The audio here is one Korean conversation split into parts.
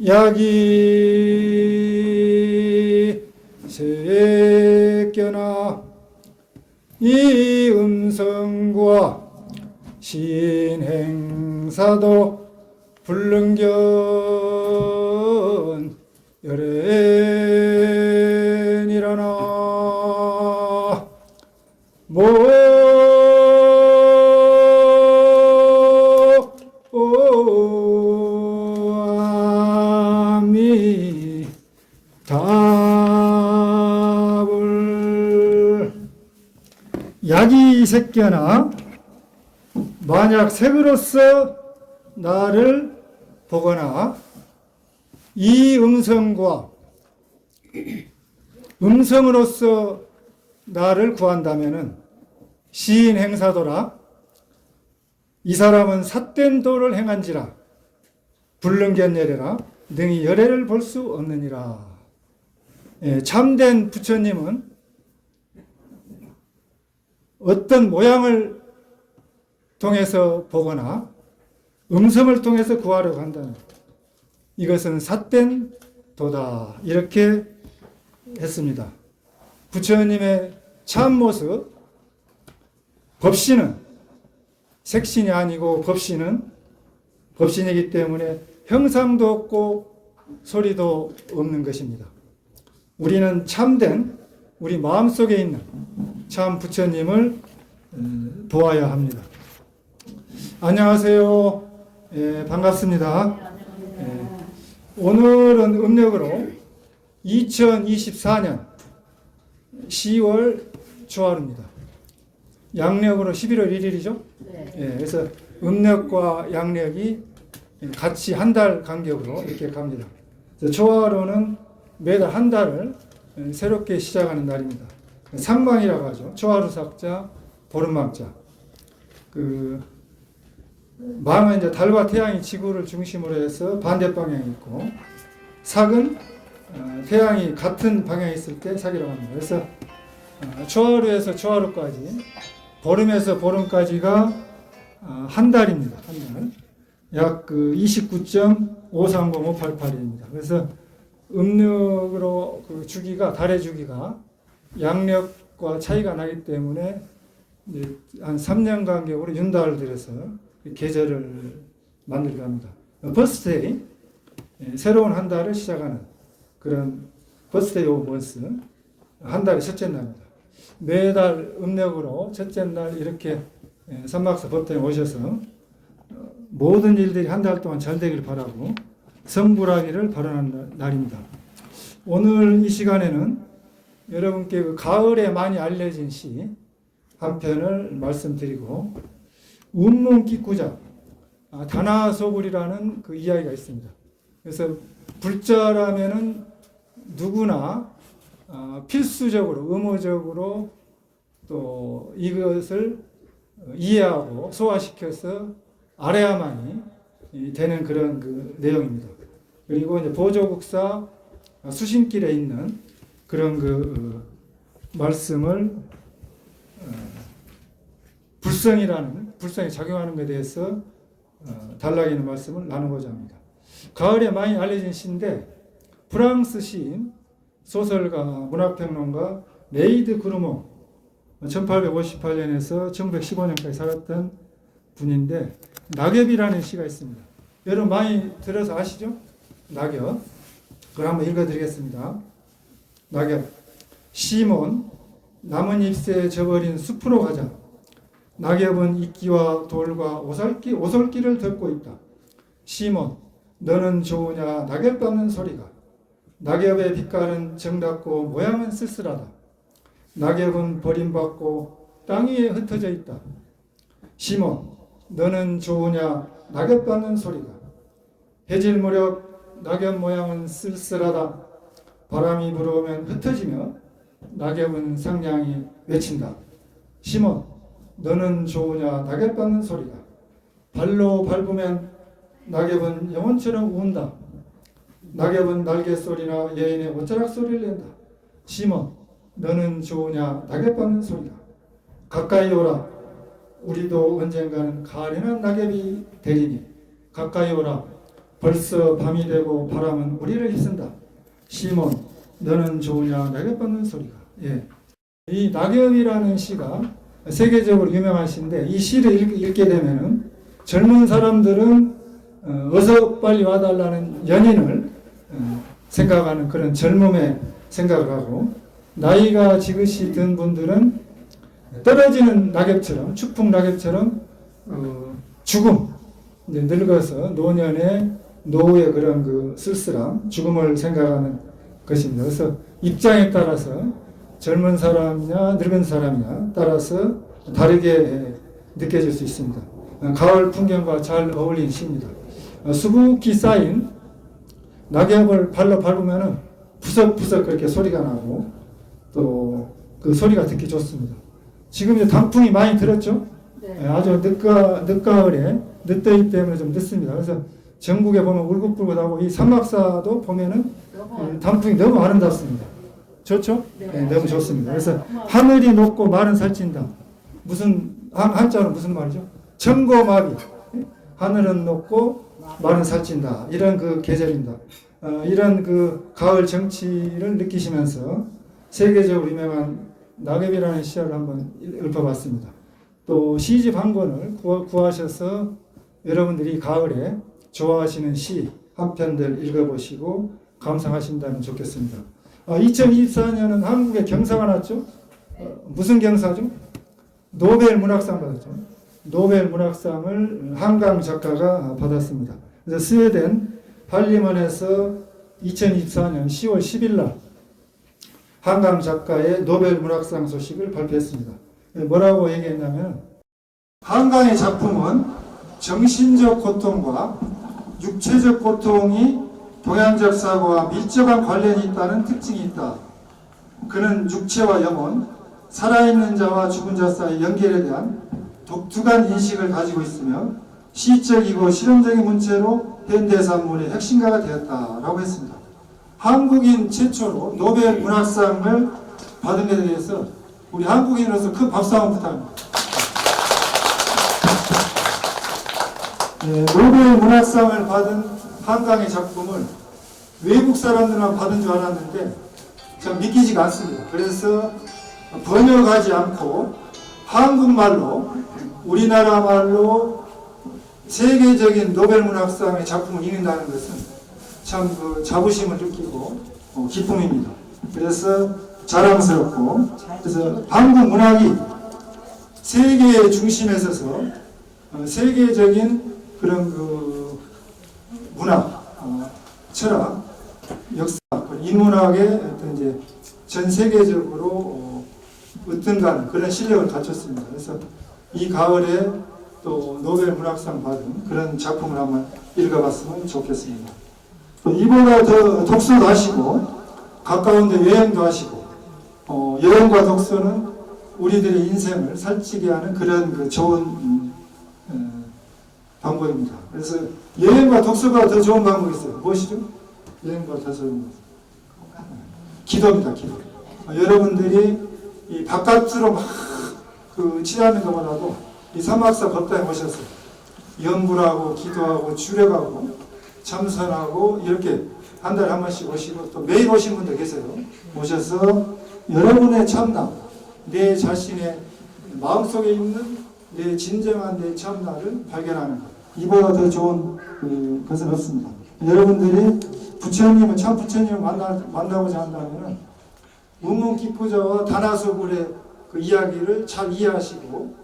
약이 새겨나 이 음성과 신행사도 불능견 열애니라나 답을 약이 새겨나 만약 색으로서 나를 보거나 이 음성과 음성으로서 나를 구한다면은 시인 행사도라 이 사람은 삿된 도를 행한지라 불능견 열애라 능히 열애를 볼 수 없느니라. 참된 부처님은 어떤 모양을 통해서 보거나 음성을 통해서 구하려고 한다는 이것은 삿된 도다 이렇게 했습니다. 부처님의 참모습 법신은 색신이 아니고 법신이기 때문에 형상도 없고 소리도 없는 것입니다. 우리는 참된 우리 마음속에 있는 참 부처님을 보아야 합니다. 안녕하세요. 반갑습니다. 오늘은 음력으로 2024년 10월 초하루입니다. 양력으로 11월 1일이죠? 네. 그래서 음력과 양력이 같이 한 달 간격으로 이렇게 갑니다. 초하루는 매달 한 달을 새롭게 시작하는 날입니다. 상망이라고 하죠. 초하루 삭자, 보름막자. 망은 이제 달과 태양이 지구를 중심으로 해서 반대 방향이 있고, 삭은 태양이 같은 방향에 있을 때 삭이라고 합니다. 그래서 초하루에서 초하루까지, 보름에서 보름까지가 한 달입니다. 한 달. 약 29.530588일입니다. 그래서 음력으로 주기가, 달의 주기가 양력과 차이가 나기 때문에 한 3년 간격으로 윤달을 들여서 계절을 만들게 합니다. 버스데이, 새로운 한 달을 시작하는 그런 버스데이 오브 먼스, 한 달의 첫째 날입니다. 매달 음력으로 첫째 날 이렇게 삼막사 법당에 오셔서 모든 일들이 한 달 동안 잘 되길 바라고 성불하기를 바라는 날입니다. 오늘 이 시간에는 여러분께 가을에 많이 알려진 시 한 편을 말씀드리고 운문기꾸자 다나소불이라는 그 이야기가 있습니다. 그래서 불자라면은 누구나 필수적으로 의무적으로 또 이것을 이해하고 소화시켜서 알아야만이 되는 그런 그 내용입니다. 그리고 이제 보조국사 수신길에 있는 그런 그 말씀을 불성이 작용하는 것에 대해서 단락있는 말씀을 나누고자 합니다. 가을에 많이 알려진 시인데 프랑스 시인 소설가 문학평론가 레이드 그루몽 1858년에서 1915년까지 살았던 분인데 낙엽이라는 시가 있습니다. 여러분 많이 들어서 아시죠? 낙엽. 그걸 한번 읽어드리겠습니다. 낙엽. 시몬, 나뭇잎새 져버린 숲으로 가자. 낙엽은 이끼와 돌과 오솔길을 덮고 있다. 시몬, 너는 좋으냐 낙엽 밟는 소리가. 낙엽의 빛깔은 정답고 모양은 쓸쓸하다. 낙엽은 버림받고 땅 위에 흩어져 있다. 시몬, 너는 좋으냐 낙엽 받는 소리가. 해질 무렵 낙엽 모양은 쓸쓸하다. 바람이 불어오면 흩어지며 낙엽은 상냥히 외친다. 시몬 너는 좋으냐 낙엽 받는 소리가. 발로 밟으면 낙엽은 영혼처럼 운다. 낙엽은 날개 소리나 여인의 옷자락 소리를 낸다. 시몬 너는 좋으냐 낙엽 받는 소리가. 가까이 오라. 우리도 언젠가는 가련한 낙엽이 되리니. 가까이 오라. 벌써 밤이 되고 바람은 우리를 휘쓴다. 시몬 너는 좋으냐 낙엽 받는 소리가. 예. 이 낙엽이라는 시가 세계적으로 유명한 시인데, 이 시를 읽게 되면은 젊은 사람들은 어서 빨리 와달라는 연인을 생각하는 그런 젊음의 생각을 하고, 나이가 지긋이 든 분들은 떨어지는 낙엽처럼, 추풍 낙엽처럼 죽음, 이제 늙어서 노후의 그런 그 쓸쓸함, 죽음을 생각하는 것입니다. 그래서 입장에 따라서 젊은 사람이냐 늙은 사람이냐 따라서 다르게 느껴질 수 있습니다. 가을 풍경과 잘 어울린 시입니다. 수북히 쌓인 낙엽을 발로 밟으면 부석부석 그렇게 소리가 나고, 또 그 소리가 듣기 좋습니다. 지금 이제 단풍이 많이 들었죠? 네. 아주 늦가을에, 늦더위 때문에 좀 늦습니다. 그래서 전국에 보면 울긋불긋하고, 이 삼막사도 보면은 단풍이 너무 아름답습니다. 좋죠? 네, 너무 좋습니다. 그래서 하늘이 높고 말은 살찐다. 무슨 한자로 무슨 말이죠? 천고마비. 하늘은 높고 말은 살찐다. 이런 그 계절입니다. 이런 그 가을 정치를 느끼시면서 세계적으로 유명한 낙엽이라는 시를 한번 읊어봤습니다. 또 시집 한 권을 구하셔서 여러분들이 가을에 좋아하시는 시 한 편들 읽어보시고 감상하신다면 좋겠습니다. 2024년은 한국에 경사가 났죠? 무슨 경사죠? 노벨 문학상 받았죠. 노벨 문학상을 한강 작가가 받았습니다. 그래서 스웨덴 parliament에서 2024년 10월 10일 날 한강 작가의 노벨 문학상 소식을 발표했습니다. 뭐라고 얘기했냐면, 한강의 작품은 정신적 고통과 육체적 고통이 동양적 사고와 밀접한 관련이 있다는 특징이 있다. 그는 육체와 영혼, 살아있는 자와 죽은 자 사이 연결에 대한 독특한 인식을 가지고 있으며 시적이고 실험적인 문체로 현대산문의 핵심가가 되었다라고 했습니다. 한국인 최초로 노벨 문학상을 받은 것에 대해서 우리 한국인으로서 큰 박수 한번 부탁합니다. 네, 노벨 문학상을 받은 한강의 작품을 외국 사람들만 받은 줄 알았는데 참 믿기지가 않습니다. 그래서 번역하지 않고 한국말로, 우리나라 말로 세계적인 노벨 문학상의 작품을 읽는다는 것은 참 그 자부심을 느끼고 기쁨입니다. 그래서 자랑스럽고, 그래서 한국 문학이 세계의 중심에 서서 세계적인 그런 그 문학, 철학, 역사, 인문학의 어떤 이제 전 세계적으로 으뜸가는 그런 실력을 갖췄습니다. 그래서 이 가을에 또 노벨 문학상 받은 그런 작품을 한번 읽어봤으면 좋겠습니다. 이보다 더 독서도 하시고 가까운데 여행도 하시고, 여행과 독서는 우리들의 인생을 살찌게 하는 그런 그 좋은 방법입니다. 그래서 여행과 독서가 더 좋은 방법이 있어요. 무엇이죠? 여행과 더 좋은 것. 기도입니다. 기도. 여러분들이 이 바깥으로 막 그 취하는 것보다도 이 삼막사 법당에 오셔서 연구를 하고 기도하고 주력하고 참선하고 이렇게 한 달에 한 번씩 오시고, 또 매일 오신 분도 계세요. 오셔서 여러분의 참나, 내 자신의 마음속에 있는 내 진정한 내 참나를 발견하는 것, 이보다 더 좋은 것은 없습니다. 여러분들이 부처님을, 참 부처님을 만나고자 한다면 문문기포자와 다나소불의 그 이야기를 잘 이해하시고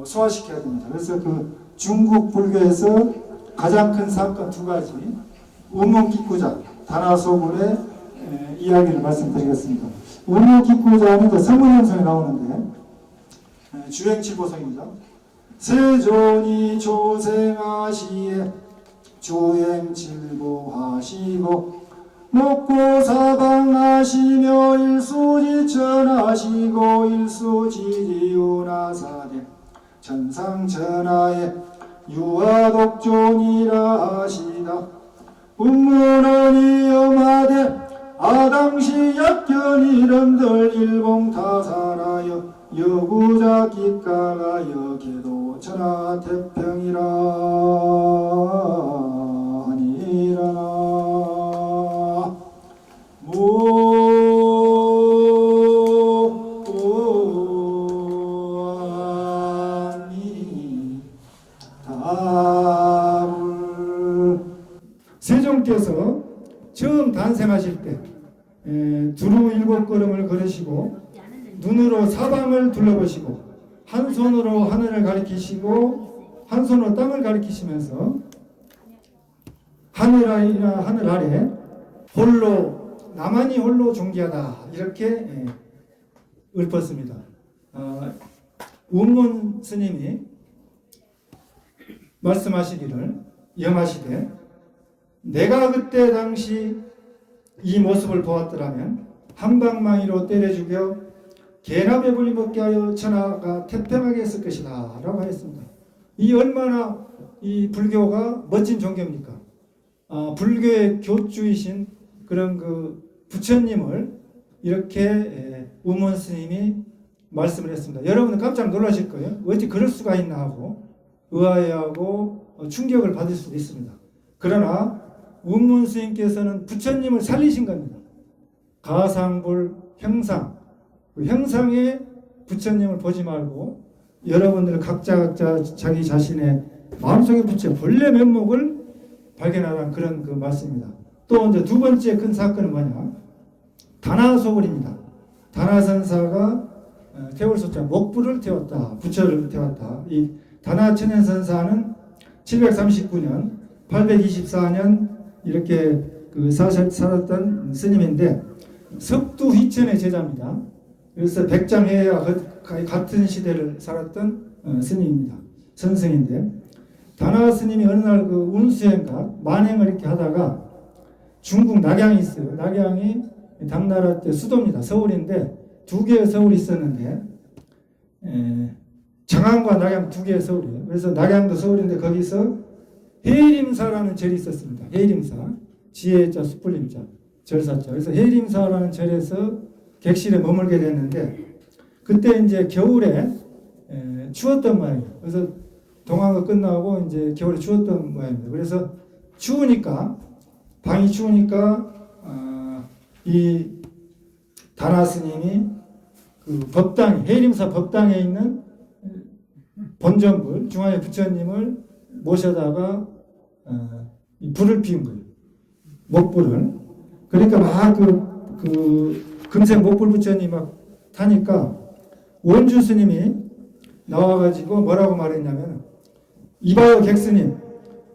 소화시켜야 됩니다. 그래서 그 중국 불교에서 가장 큰 사건 두 가지, 문문기포자, 다나소불의 이야기를 말씀드리겠습니다. 문문기포자는 그 성문연성에 나오는데 주행칠보성입니다. 세존이 조생하시에 조행칠보하시고 먹고 사방하시며 일수지천하시고 일수지리오나사대 천상천하에 유아독존이라 하시다. 운문은 이엄하되 아당시 약견 이름들 일봉타산하여 여구자 기가가 여기도 천하태평이라 하니라. 세종께서 처음 단생하실 때 두루 7걸음을 걸으시고 눈으로 사방을 둘러보시고 한 손으로 하늘을 가리키시고 한 손으로 땅을 가리키시면서 하늘 아래 홀로 나만이 홀로 존귀하다 이렇게 읊었습니다. 운문 스님이 말씀하시기를 염하시되 내가 그때 당시 이 모습을 보았더라면 한방망이로 때려 죽여 개나 배불리 먹게 하여 천하가 태평하게 했을 것이다 라고 하였습니다. 이 얼마나 이 불교가 멋진 종교입니까? 불교의 교주이신 그런 그 부처님을 이렇게 우문 스님이 말씀을 했습니다. 여러분은 깜짝 놀라실 거예요. 어떻게 그럴 수가 있나 하고 의아해하고 충격을 받을 수도 있습니다. 그러나 운문 스님께서는 부처님을 살리신 겁니다. 가상불 형상, 그 형상의 부처님을 보지 말고 여러분들 각자 자기 자신의 마음속에 부처 본래 면목을 발견하라는 그런 그 말씀입니다. 또 이제 두 번째 큰 사건은 뭐냐? 다나소굴입니다. 다나선사가 태울소자 목불을 태웠다, 부처를 태웠다. 이 다나천연선사는 739년, 824년 이렇게 그 살았던 스님인데 석두휘천의 제자입니다. 그래서 백장회와 같은 시대를 살았던 스님입니다. 선생인데 다나 스님이 어느 날 그 운수행가 만행을 이렇게 하다가 중국 낙양이 있어요. 낙양이 당나라 때 수도입니다. 서울인데 두 개의 서울이 있었는데 장안과 낙양 두 개의 서울이에요. 그래서 낙양도 서울인데 거기서 해림사라는 절이 있었습니다. 해림사, 지혜자 숯불림자 절사자. 그래서 해림사라는 절에서 객실에 머물게 됐는데 그때 이제 겨울에 추웠던 모양이에요. 그래서 동화가 끝나고 이제 겨울에 추웠던 모양입니다. 그래서 추우니까 방이 추우니까 이 다나 스님이 그 법당 해림사 법당에 있는 본전불 중앙의 부처님을 모셔다가 불을 피운 거예요. 목불을. 그러니까 막 그 금색 목불 부처님이 막 타니까 원주 스님이 나와가지고 뭐라고 말했냐면 이봐요 객스님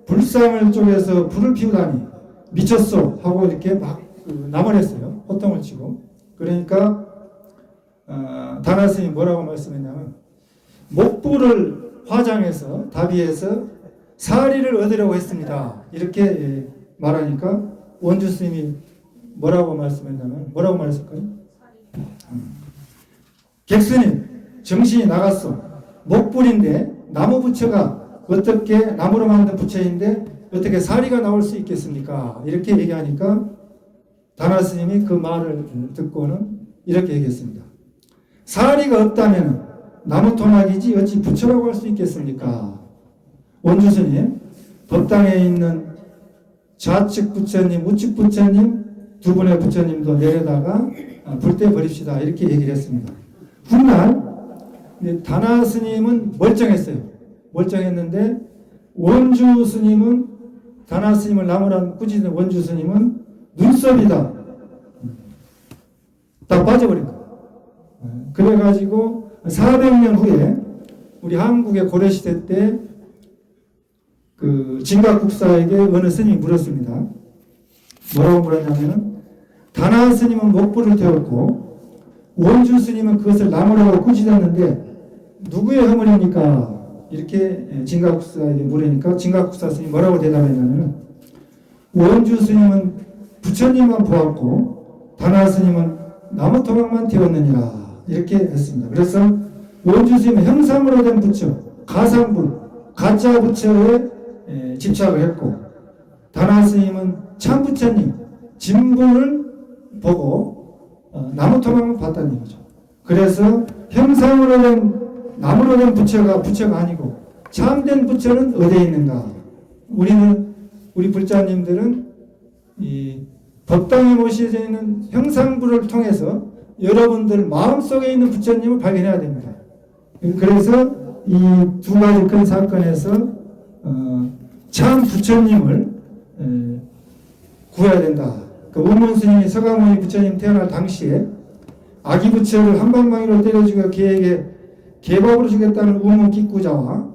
불상을 쪽에서 불을 피우다니 미쳤어 하고 이렇게 막 남을 했어요. 호통을 치고. 그러니까 다나 스님이 뭐라고 말씀했냐면 목불을 화장해서 다비해서 사리를 얻으려고 했습니다. 이렇게 말하니까 원주 스님이 뭐라고 말씀했냐면 뭐라고 말했을까요? 객스님 정신이 나갔어. 목불인데 나무 부처가 어떻게 나무로 만든 부처인데 어떻게 사리가 나올 수 있겠습니까? 이렇게 얘기하니까 다나 스님이 그 말을 듣고는 이렇게 얘기했습니다. 사리가 없다면 나무 토막이지 어찌 부처라고 할 수 있겠습니까? 원주 스님 법당에 있는 좌측 부처님, 우측 부처님 두 분의 부처님도 내려다가 불때 버립시다 이렇게 얘기를 했습니다. 훗날 다나 스님은 멀쩡했어요. 멀쩡했는데 원주 스님은 다나 스님을 나무란 꾸짖는 원주 스님은 눈썹이다 딱 빠져버린 거예요. 그래가지고 400년 후에 우리 한국의 고려시대 때 그 진각국사에게 어느 스님이 물었습니다. 뭐라고 물었냐면 다나 스님은 목불을 태웠고 원주 스님은 그것을 나무라고 꾸짖었는데 누구의 허물입니까? 이렇게 진각국사에게 물으니까 진각국사 스님이 뭐라고 대답했냐면 원주 스님은 부처님만 보았고 다나 스님은 나무 토막만 태웠느니라 이렇게 했습니다. 그래서 원주 스님은 형상으로 된 부처, 가상부, 가짜 부처에 집착을 했고 다나 스님은 참 부처님, 진부를 보고 나무 토막만 봤다는 얘기죠. 그래서 형상으로 된 나무로 된 부처가 부처가 아니고 참된 부처는 어디에 있는가? 우리 불자님들은 이 법당에 모셔져 있는 형상부를 통해서 여러분들 마음속에 있는 부처님을 발견해야 됩니다. 그래서 이 두 가지 큰 사건에서 참 부처님을 구해야 된다. 그 우문 스님이 서가모니 부처님 태어날 당시에 아기 부처를 한방망이로 때려주고 그에게 개밥으로 주겠다는 우문 기꾸자와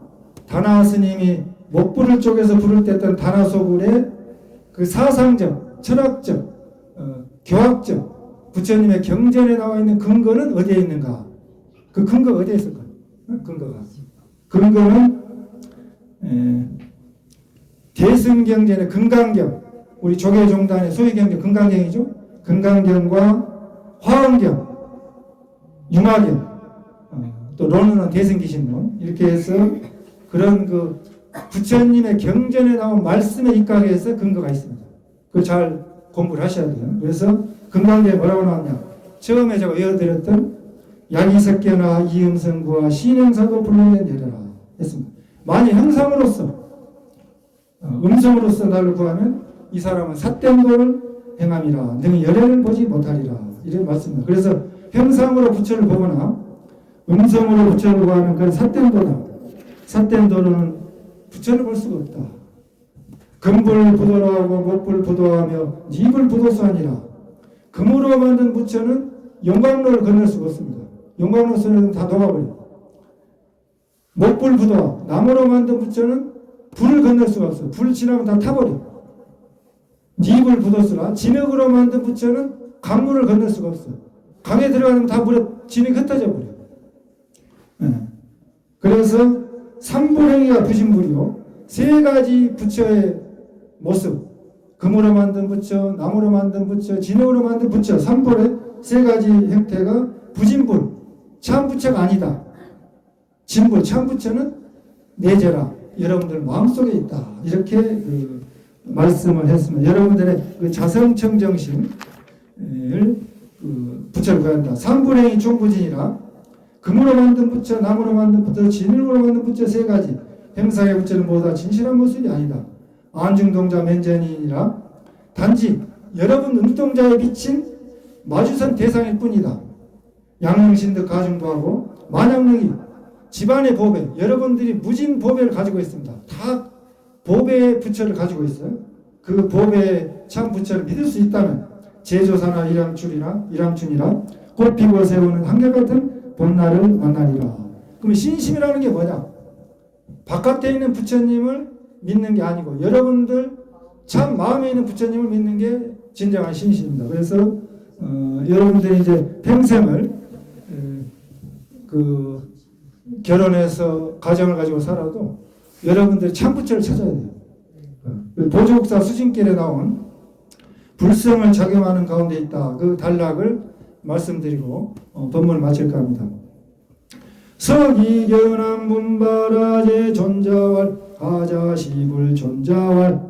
다나 스님이 목불을 쪽에서 불을 뗐던 다나 소굴의 그 사상적, 철학적, 교학적 부처님의 경전에 나와 있는 근거는 어디에 있는가? 그 근거가 어디에 있을까? 근거는 대승경전의 금강경, 우리 조계종단의 소위경전 금강경이죠. 금강경과 화엄경, 융화경, 또 론은 대승기신론 이렇게 해서 그런 그 부처님의 경전에 나온 말씀에 입각해서 근거가 있습니다. 그걸 잘 공부를 하셔야 돼요. 그래서 금강경에 뭐라고 나왔냐? 처음에 제가 외워드렸던 약이석계나 이음성구와 신행사도 불러낸 예래라 했습니다. 만약 형상으로서 음성으로서 나를 구하면 이 사람은 삿된 행함이라 너는 열애를 보지 못하리라 이런 말씀입니다. 그래서 형상으로 부처를 보거나 음성으로 부처를 구하는 그런 삿된 도는 부처를 볼 수가 없다. 금불 부도라고 목불 부도하며 니불 부도수 아니라 금으로 만든 부처는 용광로를 건널 수가 없습니다. 용광로선은 다 녹아버려. 목불 부도와 나무로 만든 부처는 불을 건널 수가 없어. 불 지나면 다 타버려. 니불 부도수라 진흙으로 만든 부처는 강물을 건널 수가 없어. 강에 들어가면 다 물에 진흙이 흩어져 버려. 그래서 삼불행위가 부진불이요. 세 가지 부처의 모습, 금으로 만든 부처, 나무로 만든 부처, 진흙으로 만든 부처, 삼불의 세 가지 형태가 부진불, 참 부처가 아니다. 진불, 참 부처는 내재라. 여러분들 마음속에 있다. 이렇게 말씀을 했습니다. 여러분들의 그 자성청정심을 부처를 구해야 한다. 삼불행위 총부진이라 금으로 만든 부처, 나무로 만든 부처, 진흙으로 만든 부처 세 가지 형상의 부처는 모두 다 진실한 모습이 아니다. 안중동자 면전이니라 단지 여러분 눈동자에 비친 마주선 대상일 뿐이다. 양릉신득 가중도하고 만양능이 집안의 보배, 여러분들이 무진 보배를 가지고 있습니다. 다 보배의 부처를 가지고 있어요. 그 보배의 참 부처를 믿을 수 있다면 제조사나 일암춘이라 꽃 피고 세우는 한결같은 봄날을 만나리라. 그럼 신심이라는 게 뭐냐? 바깥에 있는 부처님을 믿는 게 아니고 여러분들 참 마음에 있는 부처님을 믿는 게 진정한 신심입니다. 그래서 여러분들이 이제 평생을 결혼해서 가정을 가지고 살아도 여러분들이 참 부처를 찾아야 돼요. 보조국사 수진길에 나온 불성을 작용하는 가운데 있다. 그 단락을 말씀드리고 법문을 마칠까 합니다. 서기견한 문바라제 존자왈 하자시불 존자왈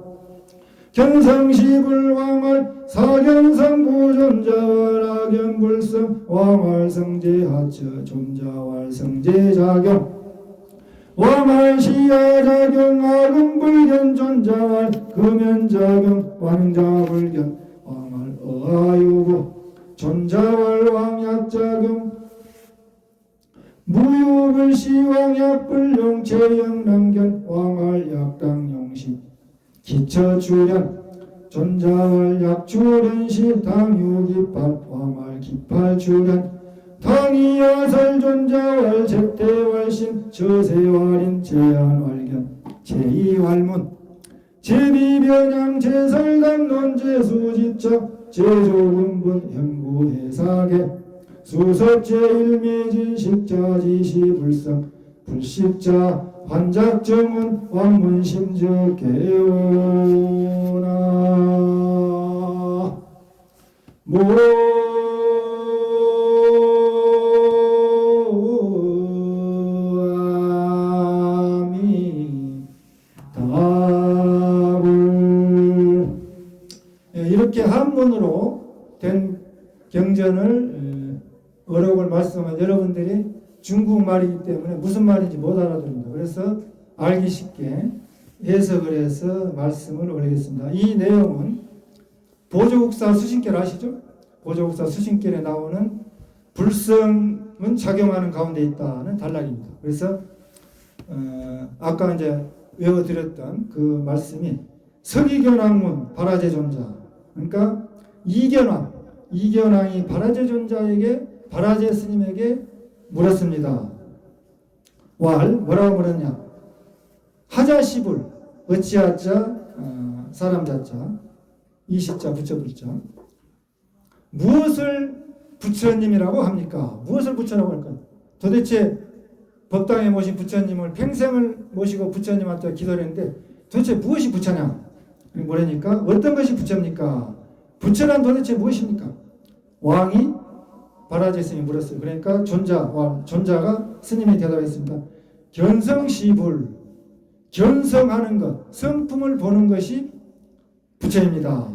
경상시불 왕왈 사경상부 존자왈 악연불성 왕왈 성제하처 존자왈 성제자경 와말시야자경 악음불견 존자왈 금연자경 왕자불견 왕말 어아유고 존자왈 왕약자경 무유불시 왕약불용 제영남견 왕할 약당용시 기처주련 존자왈 약주련시 당유기팔 왕할 기팔주련 당이야설 존자왈 제태왈신 저세왈인 제안왈견 제이왈문 제비변양 제설당론 제수지적 제조근분 현구해사계 수섭제일매진 십자지시불성 불십자 반작정은 왕문심즉 개오나 이렇게 한문으로 된 경전을 어록을 말씀하면 여러분들이 중국말이기 때문에 무슨 말인지 못 알아듣는다. 그래서 알기 쉽게 해석을 해서 말씀을 올리겠습니다. 이 내용은 보조국사 수신결 아시죠? 보조국사 수신결에 나오는 불성은 작용하는 가운데 있다는 단락입니다. 그래서 아까 이제 외워드렸던 그 말씀이 서기견왕문 바라제존자, 그러니까 이견왕이 바라제 스님에게 물었습니다. 뭐라고 물었냐? 하자시불 어찌하자 사람 자자 이시자 부처불자 무엇을 부처님이라고 합니까? 무엇을 부처라고 할까요? 도대체 법당에 모신 부처님을 평생을 모시고 부처님한테 기도를 했는데 도대체 무엇이 부처냐? 뭐라니까? 어떤 것이 부처입니까? 부처란 도대체 무엇입니까? 왕이 바라제 스님이 물었어요. 그러니까 존자가 스님이 대답했습니다. 견성시불, 견성하는 것, 성품을 보는 것이 부처입니다.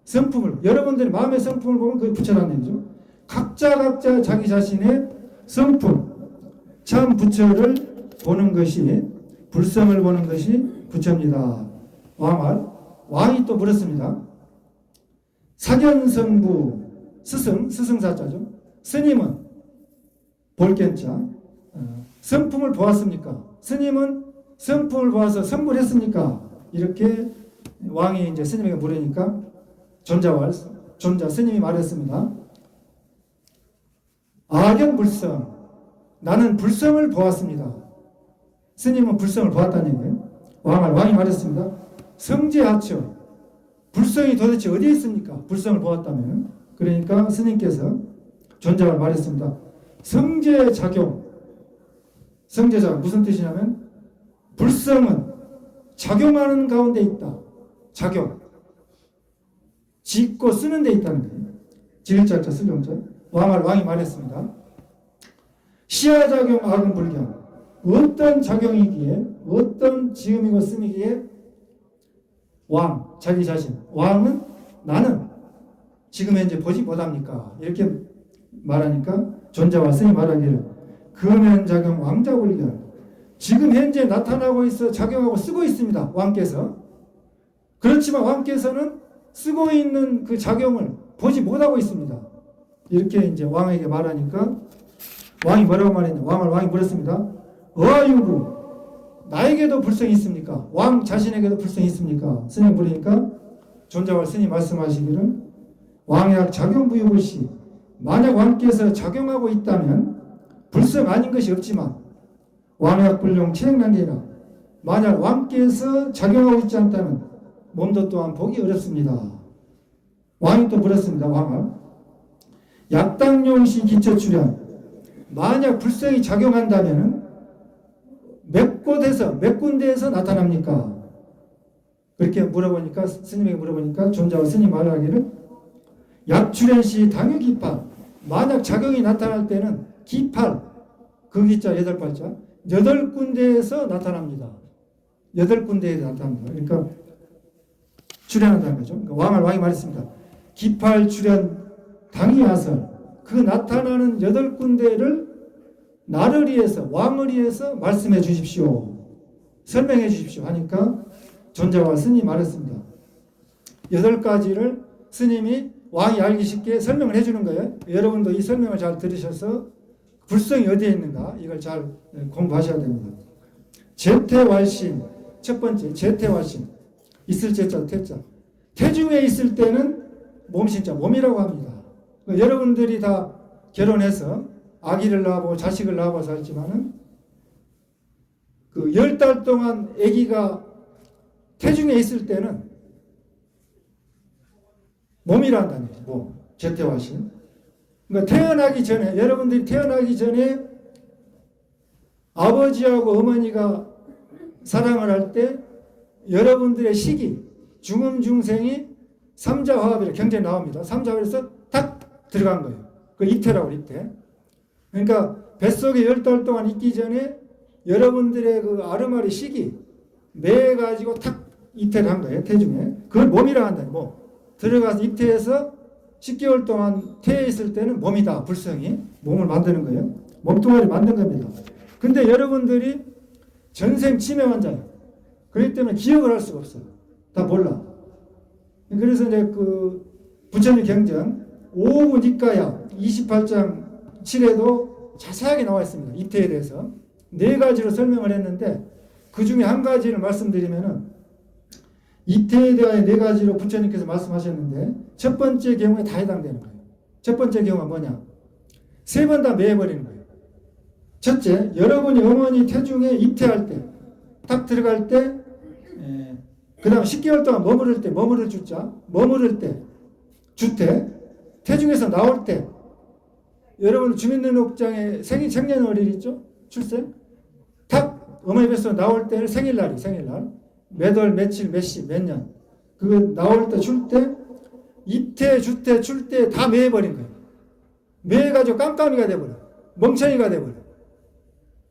성품을, 여러분들이 마음의 성품을 보면 그게 부처라는 얘기죠. 각자 자기 자신의 성품, 참 부처를 보는 것이, 불성을 보는 것이 부처입니다. 왕이 또 물었습니다. 사견성부, 스승사자죠. 스님은 볼견자, 성품을 보았습니까? 스님은 성품을 보아서 성불했습니까? 이렇게 왕이 이제 스님에게 물으니까 존자 스님이 말했습니다. 악연불성, 나는 불성을 보았습니다. 스님은 불성을 보았다는 얘기예요. 왕이 말했습니다. 성제하처, 불성이 도대체 어디에 있습니까? 불성을 보았다면. 그러니까 스님께서 존자가 말했습니다. 성제작용, 무슨 뜻이냐면 불성은 작용하는 가운데 있다. 작용, 짓고 쓰는 데 있다는 거예요. 지을자자 쓸용자. 왕이 말했습니다. 시야작용 악은 불경, 어떤 작용이기에, 어떤 지음이고 씀이기에 자기 자신, 왕은 나는 지금 현재 보지 못합니까? 이렇게 말하니까 존자와 스님 말하기를 금연작용 왕자불견, 지금 현재 나타나고 있어 작용하고 쓰고 있습니다. 왕께서. 그렇지만 왕께서는 쓰고 있는 그 작용을 보지 못하고 있습니다. 이렇게 이제 왕에게 말하니까 왕이 뭐라고 말했냐? 왕이 물었습니다. 어아유부, 나에게도 불성이 있습니까? 왕 자신에게도 불성이 있습니까? 스님 물으니까 존자와 스님 말씀하시기를 왕약 작용부유불시, 만약 왕께서 작용하고 있다면 불성 아닌 것이 없지만 왕약 불용 체행난계라, 만약 왕께서 작용하고 있지 않다면 몸도 또한 보기 어렵습니다. 왕이 또 물었습니다. 왕을 약당용시 기초출현, 만약 불성이 작용한다면 몇 군데에서 나타납니까? 그렇게 물어보니까, 스님에게 물어보니까 존자와 스님 말하기를 약출현시 당유기팔, 만약 작용이 나타날 때는 기팔, 그 기자 8발자 8군데에서 나타납니다. 8군데에 나타납니다. 그러니까 출현한다는 거죠. 그러니까 왕이 말했습니다. 기팔 출현 당이하설, 그 나타나는 8군데를 나를 위해서, 왕을 위해서 말씀해 주십시오. 설명해 주십시오. 하니까 존자와 스님이 말했습니다. 8가지를 스님이 왕이 알기 쉽게 설명을 해주는 거예요. 여러분도 이 설명을 잘 들으셔서 불성이 어디에 있는가 이걸 잘 공부하셔야 됩니다. 제태왈신, 첫 번째 제태왈신, 있을 제자 태자, 태중에 있을 때는 몸신자, 몸이라고 합니다. 여러분들이 다 결혼해서 아기를 낳아보고 자식을 낳아봐서 알지만은 그 10달 동안 아기가 태중에 있을 때는 몸이란다는 거죠. 몸. 제태화신. 그러니까 태어나기 전에, 여러분들이 태어나기 전에 아버지하고 어머니가 사랑을 할 때 여러분들의 시기, 중음중생이 삼자화합이라 경전에 나옵니다. 삼자화합에서 딱 들어간 거예요. 그 이태라고 이태. 그러니까 뱃속에 10달 동안 있기 전에 여러분들의 그 아르마리 시기 매 가지고 탁 이태를 한 거예요. 태중에. 그걸 몸이라 한다. 몸. 들어가서 이태해서 10개월 동안 태에 있을 때는 몸이다. 불성이. 몸을 만드는 거예요. 몸뚱아리 만든 겁니다. 근데 여러분들이 전생 치매 환자예요. 그렇기 때문에 기억을 할 수가 없어요. 다 몰라. 그래서 이제 그 부처님 경전 5부 니까야 28장 7에도 자세하게 나와 있습니다. 이태에 대해서. 4가지로 설명을 했는데 그 중에 한 가지를 말씀드리면은 이태에 대하여 4가지로 부처님께서 말씀하셨는데 첫 번째 경우에 다 해당되는 거예요. 첫 번째 경우가 뭐냐? 3번 다 매해버리는 거예요. 첫째, 여러분이 어머니 태중에 이태할 때, 딱 들어갈 때, 그 다음 10개월 동안 머무를 때, 머무를 주자, 머무를 때, 주태, 태중에서 나올 때, 여러분 주민등록장에 생년월일 있죠? 출생? 딱 어머니 뱃속에 나올 때를 생일날이, 생일날. 몇 월, 며칠, 몇 시, 몇 년. 그거 나올 때, 줄 때, 이태, 주태, 출 때 다 매해버린 거예요. 매해가지고 깜깜이가 돼버려. 멍청이가 돼버려.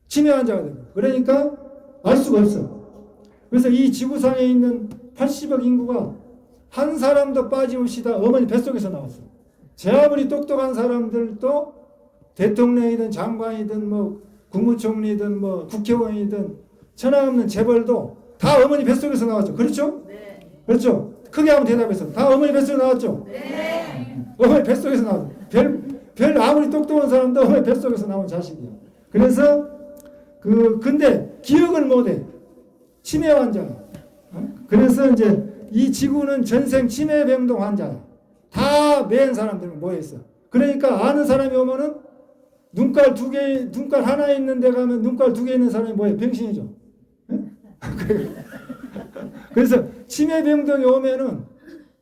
치매 환자가 돼버려. 그러니까 알 수가 없어. 그래서 이 지구상에 있는 80억 인구가 한 사람도 빠짐없이 다 어머니 뱃속에서 나왔어. 제 아무리 똑똑한 사람들도 대통령이든 장관이든 뭐 국무총리든 뭐 국회의원이든 천하없는 재벌도 다 어머니 뱃속에서 나왔죠. 그렇죠? 네. 그렇죠? 크게 한번 대답해서 다 어머니 뱃속에서 나왔죠? 네. 어머니 뱃속에서 나왔죠. 별 아무리 똑똑한 사람도 어머니 뱃속에서 나온 자식이에요. 그래서 근데 기억을 못해. 치매 환자. 그래서 이제 이 지구는 전생 치매병동 환자야. 다 매인 사람들은 모여있어. 그러니까 아는 사람이 오면은 눈깔 하나 있는 데 가면 눈깔 2개 있는 사람이 뭐예요? 병신이죠. 그래서 치매병동에 오면은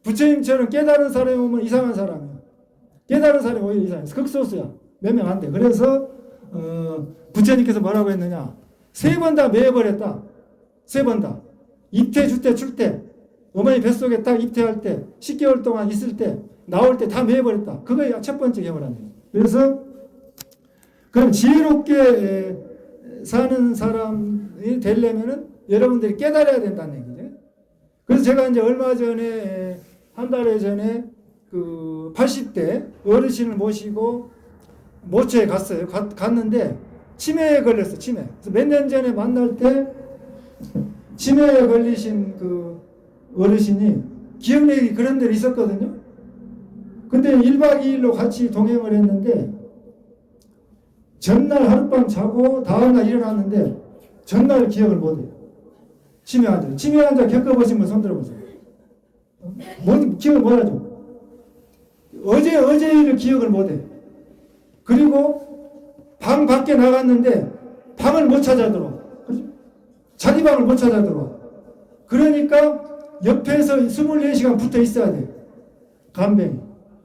부처님처럼 깨달은 사람이 오면 이상한 사람이에요. 깨달은 사람이 오히려 이상해. 극소수야. 몇 명 안 돼. 그래서 부처님께서 뭐라고 했느냐? 3번 다 매해버렸다. 3번 다. 이태, 주태, 출태. 어머니 뱃속에 딱 이태할 때 10개월 동안 있을 때 나올 때 다 매해버렸다. 그게 첫 번째 경우라는. 그래서 그럼 지혜롭게 사는 사람이 되려면은 여러분들이 깨달아야 된다는 얘기죠. 그래서 제가 이제 얼마 전에 한 달 전에 그 80대 어르신을 모시고 모처에 갔어요. 갔는데 치매에 걸렸어. 치매. 그래서 몇 년 전에 만날 때 치매에 걸리신 그 어르신이 기억력이 그런 데로 있었거든요. 근데 1박 2일로 같이 동행을 했는데 전날 하룻밤 자고 다음날 일어났는데 전날 기억을 못해요. 치매 환자. 치매 환자 겪어보신 분 손 들어보세요. 기억을 못하죠. 어제 일을 기억을 못해. 그리고 방 밖에 나갔는데 방을 못 찾아 들어와. 그렇죠? 자기 방을 못 찾아 들어와. 그러니까 옆에서 24시간 붙어 있어야 돼. 간병이.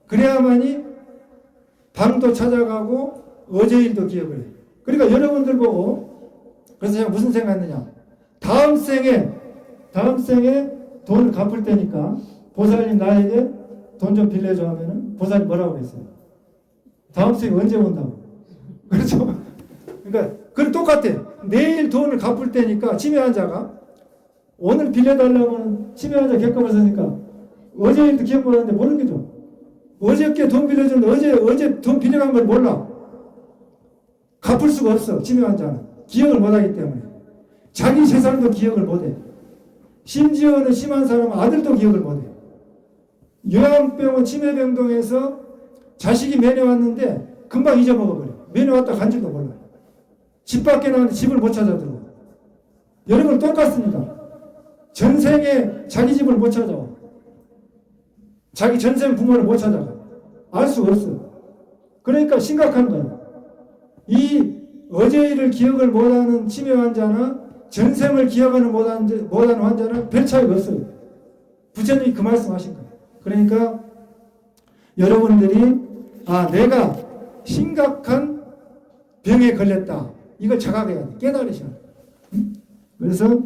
그래야만이 방도 찾아가고 어제 일도 기억을 해. 그러니까 여러분들 보고 그래서 제가 무슨 생각했느냐. 다음 생에 돈을 갚을 테니까 보살님 나에게 돈 좀 빌려줘 하면은 보살님 뭐라고 그랬어요? 다음 생에 언제 온다고. 그렇죠? 그러니까 그건 똑같아. 내일 돈을 갚을 테니까 치매 환자가 오늘 빌려달라고는 치매 환자 겪어봤으니까 어제 일도 기억 못하는데 모르겠죠. 어저께 돈 빌려줬는데 어제 돈 빌려간 걸 몰라. 갚을 수가 없어. 치매 환자는 기억을 못하기 때문에 자기 재산도 기억을 못해. 심지어는 심한 사람은 아들도 기억을 못해. 요양병원 치매병동에서 자식이 면회왔는데 금방 잊어먹어버려. 면회왔다 간 줄도 몰라. 집 밖에 나왔는데 집을 못 찾아 들어와. 여러분 똑같습니다. 전생에 자기 집을 못 찾아와. 자기 전생 부모를 못 찾아가. 알 수가 없어. 그러니까 심각한 거예요. 이 어제 일을 기억을 못하는 치매 환자나 전생을 기억하는 못하는 환자는 별 차이가 없어요. 부처님이 그 말씀하신 거예요. 그러니까 여러분들이 내가 심각한 병에 걸렸다. 이걸 자각해야 돼. 깨달으셔야 돼. 그래서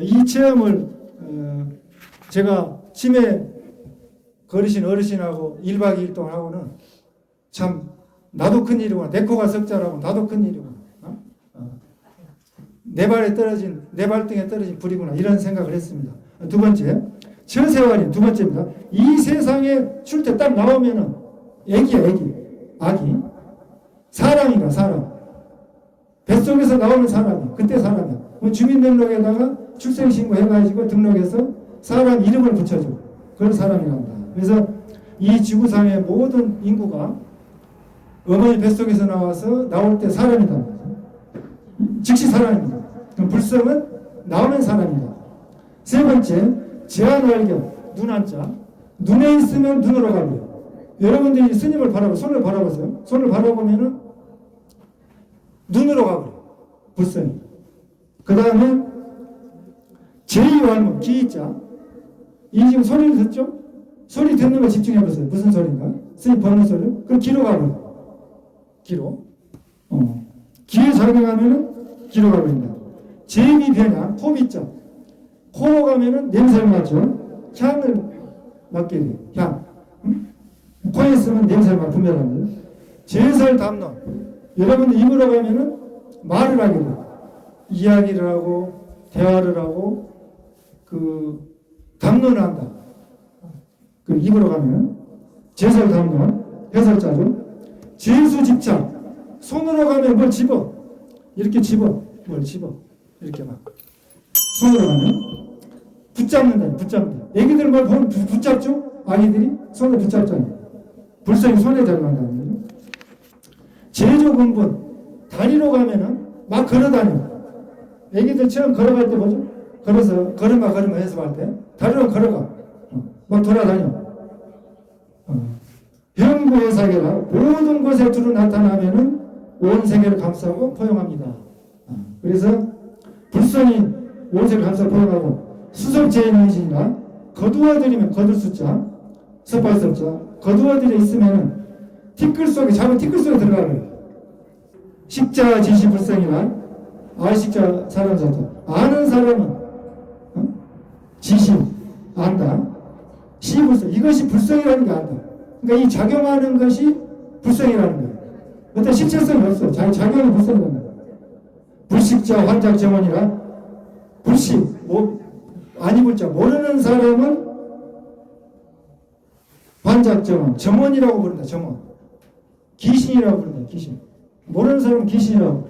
이 체험을 제가 치매 걸으신 어르신하고 1박 2일 동안 하고는 참 나도 큰일이구나. 내 코가 석자라고 나도 큰일이구나. 내 발등에 떨어진 불이구나. 이런 생각을 했습니다. 두 번째, 저세활인 두 번째입니다. 이 세상에 출 때 딱 나오면은 애기야, 아기. 사람이다, 사람. 뱃속에서 나오는 사람이야. 그때 사람이야. 주민등록에다가 출생신고 해가지고 등록해서 사람 이름을 붙여줘. 그런 사람이란다. 그래서 이 지구상의 모든 인구가 어머니 뱃속에서 나와서 나올 때 사람이다. 즉시 사람입니다. 그럼 불성은 나오는 사람이다. 세 번째, 제한활격, 눈한자. 눈에 있으면 눈으로 가고요. 여러분들이 스님을 손을 바라보세요. 손을 바라보면은 눈으로 가고요. 불성이. 그 다음에 제2활문, 기자. 이 지금 소리를 듣죠? 소리 듣는 거 집중해보세요. 무슨 소리인가? 스님 보는 소리요? 그럼 귀로 가고요. 귀로. 귀에 작용하면은 귀로 가버린다. 제비 변향, 포비자. 코로 가면은 냄새를 맡죠. 향을 맡게 돼요. 향. 코에 있으면 냄새를 맡 분별합니다. 제설 담론. 여러분들 입으로 가면은 말을 하게 돼요. 이야기를 하고, 대화를 하고, 담론을 한다. 그 입으로 가면은 제설 담론, 해설자죠. 제수 집착. 손으로 가면 뭘 집어. 이렇게 집어. 뭘 집어. 이렇게 막. 손으로 가면 붙잡는다. 애기들 뭘 보면 붙잡죠? 아기들이 손을 붙잡잖아요. 불성이 손에 작용한다는 거죠. 제조근본. 다리로 가면은 막 걸어다녀. 애기들처럼 걸어갈 때 뭐죠? 걸어서 걸음마 해석할 때 다리로 걸어가. 막 돌아다녀. 형구해사계라 모든 곳에 두루 나타나면은 온 세계를 감싸고 포용합니다. 그래서 불성이 온 세계를 감싸고 포용하고 수석제인의신이나 거두어들이면 거둘 숫자, 섭할 숫자, 거두어들이 있으면은 작은 티끌 속에 들어가요. 식자 지시 불성이나 아식자 사람 자체. 아는 사람은 지시 안다. 시불성. 이것이 불성이라는 게 안다. 그러니까 이 작용하는 것이 불성이라는 거예요. 어떤 실체성이 없어. 작용이 불성이라는 거예요. 불식자 환작 정원이라 불식, 아니불자 모르는 사람은 환작 정원, 정원이라고 부른다. 정원. 귀신이라고 부른다. 귀신. 모르는 사람은 귀신이라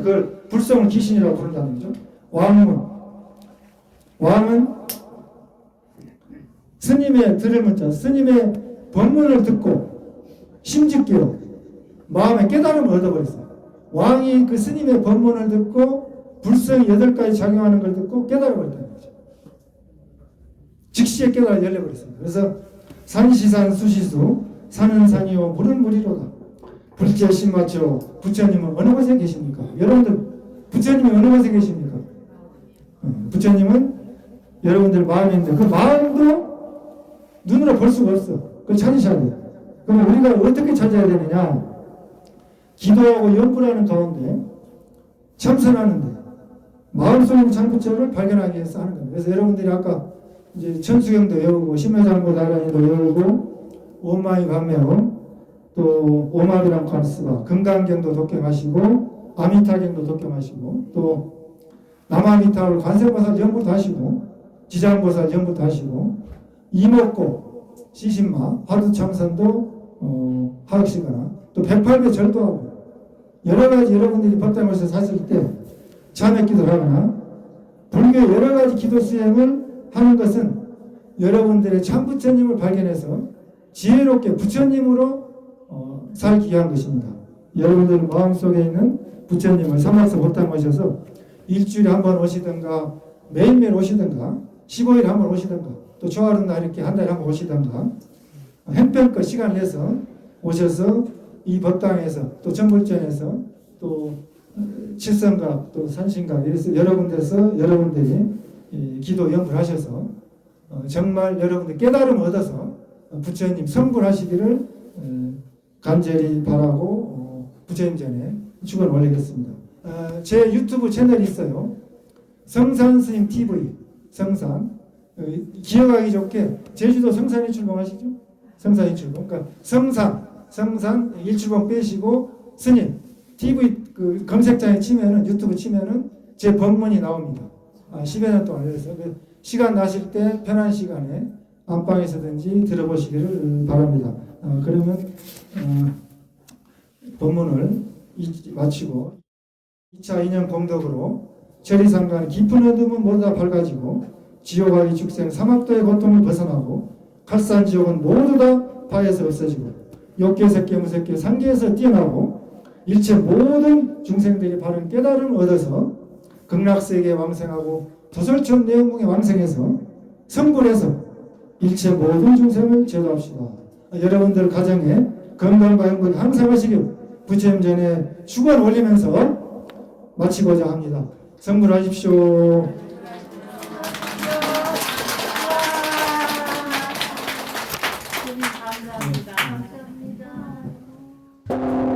그걸 불성을 귀신이라고 부른다는 거죠. 왕은 스님의 들으면 자, 스님의 법문을 듣고 심직기로 마음에 깨달음을 얻어버렸어요. 왕이 그 스님의 법문을 듣고 불성이 8가지 작용하는 걸 듣고 깨달아버렸다는 거죠. 즉시에 깨달아 열려버렸습니다. 그래서 산시산 수시수 산은 산이요 물은 물이로다. 불제 신마처 부처님은 어느 곳에 계십니까? 여러분들 부처님이 어느 곳에 계십니까? 부처님은 여러분들 마음에 있는데 그 마음도 눈으로 볼 수가 없어. 그걸 찾으셔야 돼요. 그럼 우리가 어떻게 찾아야 되느냐? 기도하고 연구하는 가운데 참선하는데 마음속에 있는 참부처를 발견하기 위해서 하는 겁니다. 그래서 여러분들이 아까 이제 천수경도 외우고 심해장보다라니도 외우고 오마이 반매음 또 오마비람 칸스바 금강경도 독경하시고 아미타경도 독경하시고 또 남아미타를 관세보살 연구도 하시고 지장보살 연구도 하시고 이목고 시신마 화두참선도 하시거나 또 108배 절도하고 여러가지 여러분들이 법당을 샀을 때 참회기도를 하거나 불교의 여러가지 기도 수행을 하는 것은 여러분들의 참부처님을 발견해서 지혜롭게 부처님으로 살기 위한 것입니다. 여러분들 마음속에 있는 부처님을 삼학서 법당 오셔서 일주일에 한 번 오시든가 매일매일 오시든가 15일에 한 번 오시든가 또 좋아하는 날 이렇게 한 달에 한 번 오시든가 행편껏 시간을 내서 오셔서 이 법당에서 또 정불전에서 또 칠성각 또 산신각 이래서 여러 군데서 여러분들이 기도 연구를 하셔서 정말 여러분들 깨달음을 얻어서 부처님 성불하시기를 간절히 바라고 부처님 전에 축원을 올리겠습니다. 제 유튜브 채널이 있어요. 성산 스님 TV, 성산. 기억하기 좋게 제주도 성산 일출봉 아시죠? 성산 일출봉. 그러니까 성산 일출봉 빼시고 스님 TV 그 검색창에 치면은 유튜브 치면은 제 법문이 나옵니다. 10여 년 동안 해서 시간 나실 때 편한 시간에 안방에서든지 들어보시기를 바랍니다. 그러면 법문을 마치고 2차 인연 공덕으로 천리상간 깊은 어둠은 모두 다 밝아지고 지옥아기 축생 사막도의 고통을 벗어나고 칼산 지옥은 모두 다 파에서 없어지고 욕계색계 무색계 상계에서 뛰어나고 일체 모든 중생들이 바른 깨달음을 얻어서 극락세계에 왕생하고 도설천 내용궁에 왕생해서 성불해서 일체 모든 중생을 제도합시다. 여러분들 가정에 건강과 행복이 항상 하시길 부처님 전에 축원 올리면서 마치고자 합니다. 성불하십시오. 감사합니다.